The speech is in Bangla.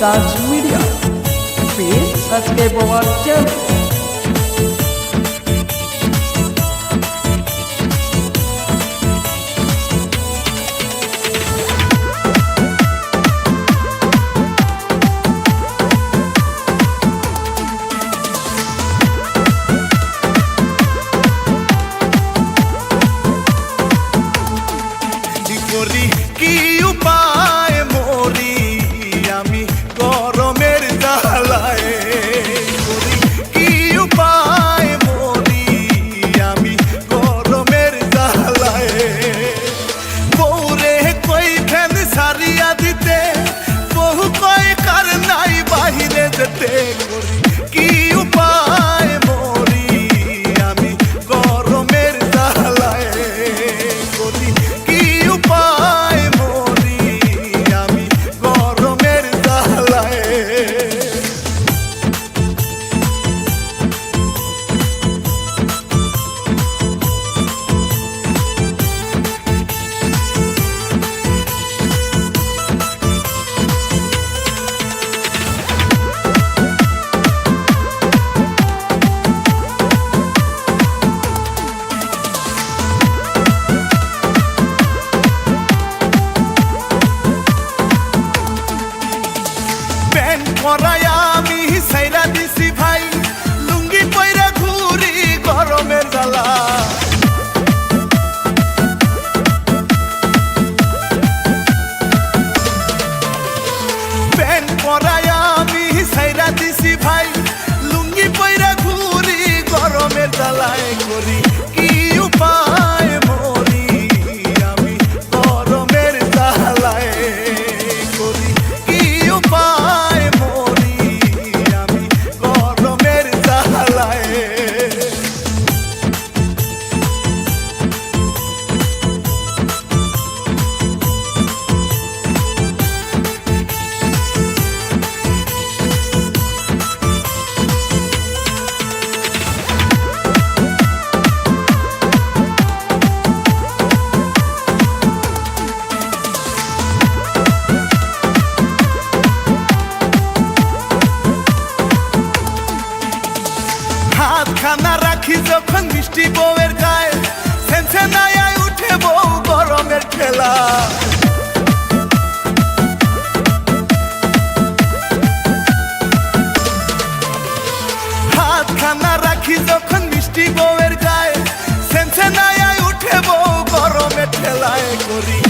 Raj Media. Please subscribe our channel. কি উপায় মরি আমি গরমের জ্বালায় কি উপায় মরি আমি গরমের জ্বালায় বউরে কই ফ্যান সারিয়া দিতে বহু কয় কার নাই বাহিরে যেতে কি উপায় মরি আমি গরমের জ্বালায় কি উপায় মরি আমি গরমের জ্বালায় পরাই আমি সাইরা দিছি ভাই লুঙ্গি পয়রা ঘুরি গরমের জ্বালা প্যান্ট পরাই আমি সাইরা দিছি ভাই লুঙ্গি পয়রা ঘুরি গরমের জ্বালায় করি কি উপায় মরি আমি গরমের জ্বালায় করি কি উপায় খানা রাখি যখন মিষ্টি বউয়ের গায়ে সেন্সে নাই উঠে বউ গরমের ঠেলা হাত খানা রাখি যখন মিষ্টি বউয়ের গায়ে সেন্সে নাই উঠে বউ গরমের ঠেলায় করি